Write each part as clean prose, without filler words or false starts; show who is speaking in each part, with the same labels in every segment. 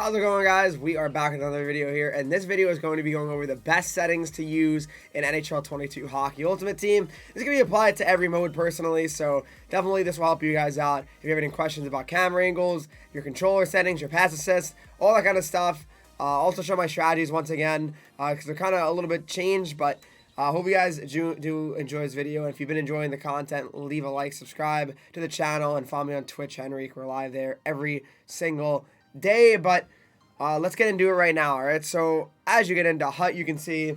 Speaker 1: How's it going, guys? We are back with another video here, and this video is going to be going over the best settings to use in NHL 22 Hockey Ultimate Team. This is going to be applied to every mode personally, so definitely this will help you guys out. If you have any questions about camera angles, your controller settings, your pass assist, all that kind of stuff. Also show my strategies once again, because they're kind of a little bit changed, but hope you guys do enjoy this video. And if you've been enjoying the content, leave a like, subscribe to the channel, and follow me on Twitch, Henreek. We're live there every single day, but let's get into it right now. All right, so as you get into HUT, you can see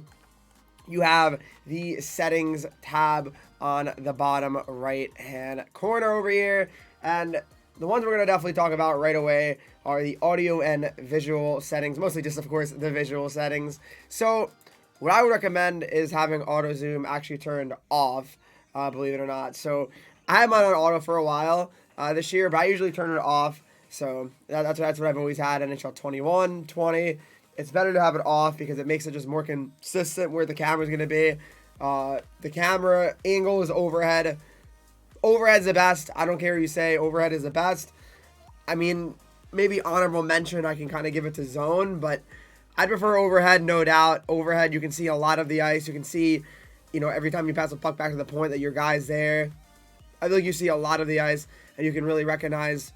Speaker 1: you have the settings tab on the bottom right hand corner over here, and the ones we're going to definitely talk about right away are the audio and visual settings, mostly just, of course, the visual settings. So what I would recommend is having auto zoom actually turned off, believe it or not. So I had mine on auto for a while this year, but I usually turn it off. So that's what I've always had in NHL 21, 20. It's better to have it off because it makes it just more consistent where the camera's going to be. The camera angle is overhead. Overhead's the best. I don't care what you say. Overhead is the best. I mean, maybe honorable mention, I can kind of give it to zone, but I'd prefer overhead, no doubt. Overhead, you can see a lot of the ice. You can see, every time you pass the puck back to the point that your guy's there. I feel like you see a lot of the ice, and you can really recognize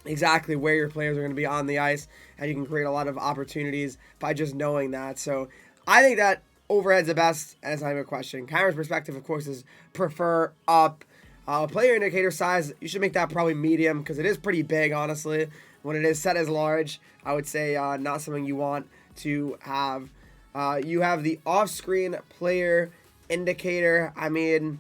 Speaker 1: exactly where your players are going to be on the ice, and you can create a lot of opportunities by just knowing that. So I think that overhead's the best, and it's not even a question. Camera's perspective, of course, is prefer up. Player indicator size, you should make that probably medium because it is pretty big, honestly. When it is set as large, I would say not something you want to have. You have the off-screen player indicator. I mean,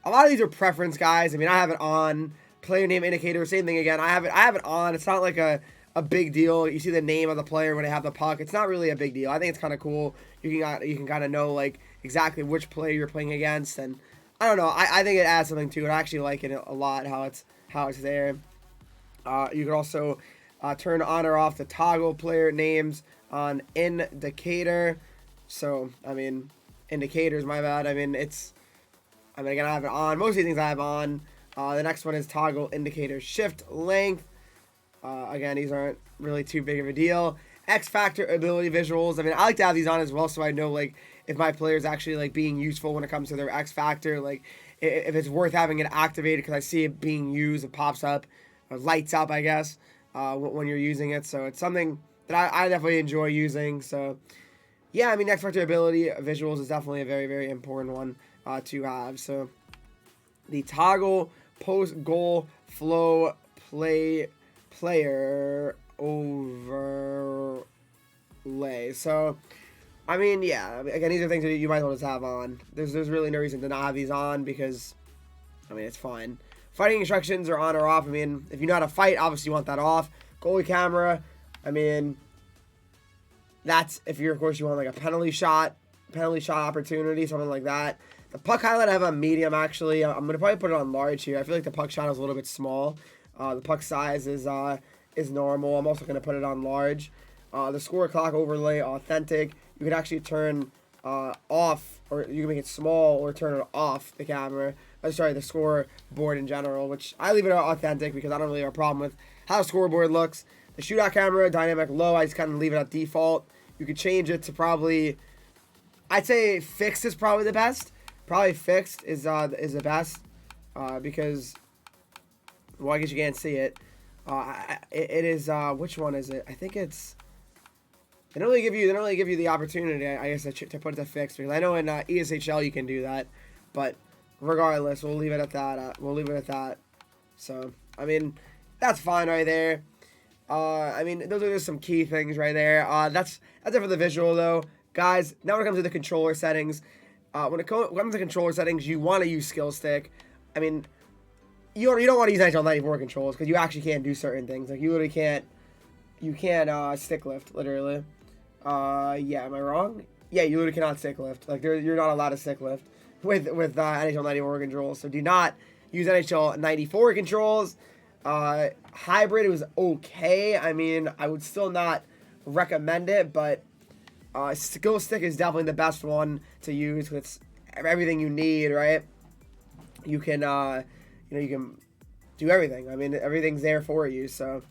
Speaker 1: a lot of these are preference, guys. I mean, I have it on. Player name indicator, same thing again. I have it on. It's not like a big deal. You see the name of the player when they have the puck. It's not really a big deal. I think it's kind of cool. You can kind of know like exactly which player you're playing against, and I don't know. I think it adds something to it. I actually like it a lot how it's there. You can also turn on or off the toggle player names on indicator. So I mean, indicators. My bad. I mean again, I have it on. Most of these things I have on. The next one is toggle indicator shift length. Again, these aren't really too big of a deal. X factor ability visuals. I mean, I like to have these on as well, so I know like if my player is actually like being useful when it comes to their X factor, like if it's worth having it activated because I see it being used, it pops up, or lights up, I guess, when you're using it. So it's something that I definitely enjoy using. So yeah, I mean, X factor ability visuals is definitely a very, very important one to have. So the toggle post goal flow player overlay. So I mean, yeah, again, these are things that you might as well just have on. There's really no reason to not have these on because I mean, it's fine. Fighting instructions are on or off. I mean, if you know how to fight, obviously you want that off. Goalie camera, I mean, that's if you're, of course, you want like a penalty shot opportunity, something like that. The puck highlight I have on medium, actually. I'm going to probably put it on large here. I feel like the puck shot is a little bit small. The puck size is normal. I'm also going to put it on large. The score clock overlay, authentic. You can actually turn off, or you can make it small or turn it off the camera. The scoreboard in general, which I leave it authentic because I don't really have a problem with how the scoreboard looks. The shootout camera, dynamic low, I just kind of leave it at default. You could change it to probably, I'd say fixed is probably the best. Probably fixed is the best because, well, I guess you can't see it. It is which one is it? I think it's. They don't really give you the opportunity, I guess, to put it to fixed because I know in ESHL you can do that, but regardless, we'll leave it at that. So I mean, that's fine right there. I mean, those are just some key things right there. That's it for the visual though, guys. Now when it comes to the controller settings. When it comes to controller settings, you want to use skill stick. I mean, you don't want to use NHL 94 controls because you actually can't do certain things. Like you literally can't. You can't stick lift literally. Yeah, am I wrong? Yeah, you literally cannot stick lift. Like you're not allowed to stick lift with NHL 94 controls. So do not use NHL 94 controls. Hybrid was okay. I mean, I would still not recommend it, but. Skill stick is definitely the best one to use with everything you need, right? You can, you can do everything. I mean, everything's there for you. So,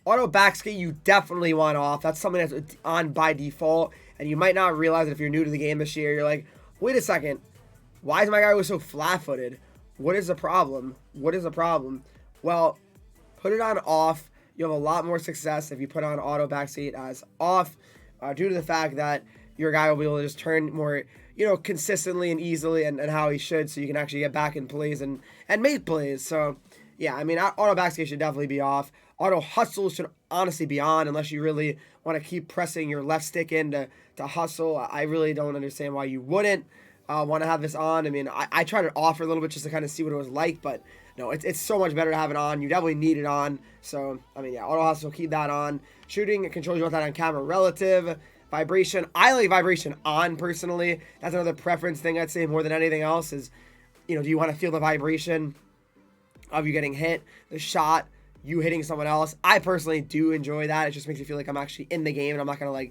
Speaker 1: Auto backskate you definitely want off. That's something that's on by default, and you might not realize it if you're new to the game this year. You're like, wait a second, why is my guy always so flat-footed? What is the problem? What is the problem? Well, put it on off. You'll have a lot more success if you put on auto backseat as off, due to the fact that your guy will be able to just turn more, consistently and easily and how he should, so you can actually get back in plays and make plays. So, yeah, I mean, auto backskate should definitely be off. Auto hustle should honestly be on, unless you really want to keep pressing your left stick in to hustle. I really don't understand why you wouldn't want to have this on. I mean, I tried it off for a little bit just to kind of see what it was like, but no, it's so much better to have it on. You definitely need it on. So, I mean, yeah, auto hustle, keep that on. Shooting and controls, you want that on camera relative. Vibration, I like vibration on personally. That's another preference thing I'd say more than anything else is, do you want to feel the vibration of you getting hit, the shot, you hitting someone else? I personally do enjoy that. It just makes me feel like I'm actually in the game and I'm not going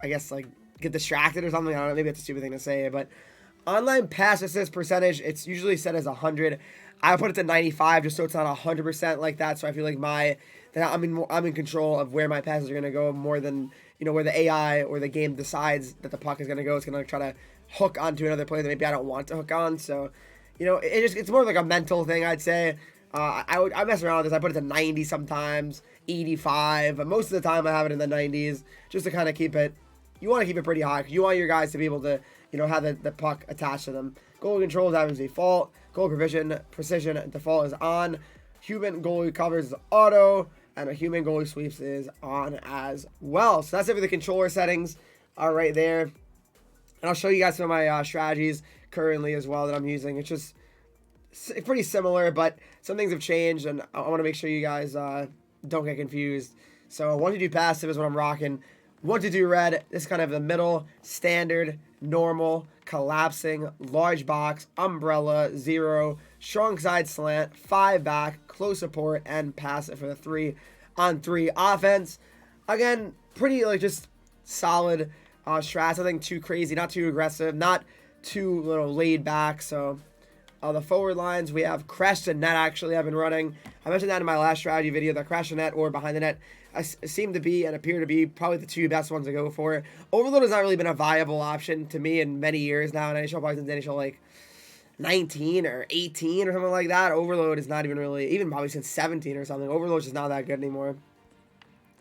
Speaker 1: to, get distracted or something. I don't know, maybe that's a stupid thing to say, but online pass assist percentage, it's usually set as 100. I put it to 95 just so it's not 100% like that, so I feel like I'm in control of where my passes are going to go more than, where the AI or the game decides that the puck is going to go. It's going to try to hook onto another player that maybe I don't want to hook on. So, it's more like a mental thing, I'd say. I mess around with this. I put it to 90 sometimes, 85, but most of the time I have it in the 90s just to kind of keep it. You want to keep it pretty high because you want your guys to be able to, have the puck attached to them. Goal control is having default. Goal precision default is on. Human goalie covers is auto. And a human goalie sweeps is on as well. So that's it for the controller settings right there. And I'll show you guys some of my strategies currently as well that I'm using. It's just pretty similar, but some things have changed, and I want to make sure you guys don't get confused. So 1 to 2 passive is what I'm rocking. 1 to 2 red, this is kind of the middle, standard, normal, collapsing, large box, umbrella, 0, strong side slant, 5 back, close support, and pass it for the 3-on-3 offense. Again, pretty just solid strats. Nothing too crazy, not too aggressive, not too laid back. So the forward lines, we have crash to net. Actually, I've been running. I mentioned that in my last strategy video. The crash to net or behind the net seem to be and appear to be probably the 2 best ones to go for. Overload has not really been a viable option to me in many years now in NHL, probably since NHL 19 or 18 or something like that. Overload is not even really, even probably since 17 or something. Overload's just not that good anymore.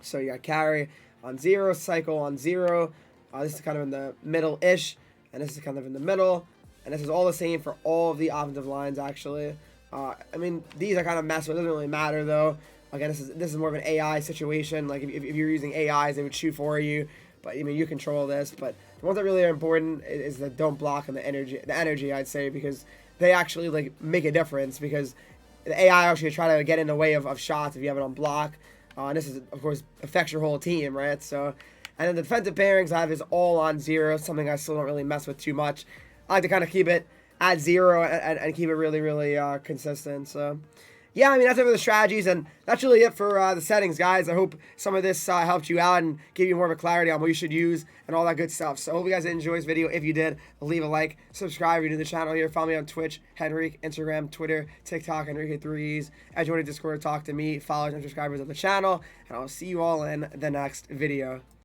Speaker 1: So you got carry on 0, cycle on 0. This is kind of in the middle-ish, and this is kind of in the middle. And this is all the same for all of the offensive lines, actually. I mean, these are kind of messed with. It doesn't really matter, though. Again, this is more of an AI situation. Like, if you're using AIs, they would shoot for you. But, I mean, you control this. But the ones that really are important is the don't block and the energy, I'd say, because they actually, make a difference. Because the AI actually try to get in the way of shots if you have it on block. And this, of course, affects your whole team, right? So, and then the defensive pairings I have is all on 0, something I still don't really mess with too much. I like to kind of keep it at 0 and keep it really, really consistent. So, yeah, I mean, that's it for the strategies, and that's really it for the settings, guys. I hope some of this helped you out and gave you more of a clarity on what you should use and all that good stuff. So I hope you guys did enjoy this video. If you did, leave a like, subscribe if you're new to the channel here. Follow me on Twitch, Henreek, Instagram, Twitter, TikTok, Henreek3s. Join the Discord to talk to me, followers, and subscribers of the channel, and I'll see you all in the next video.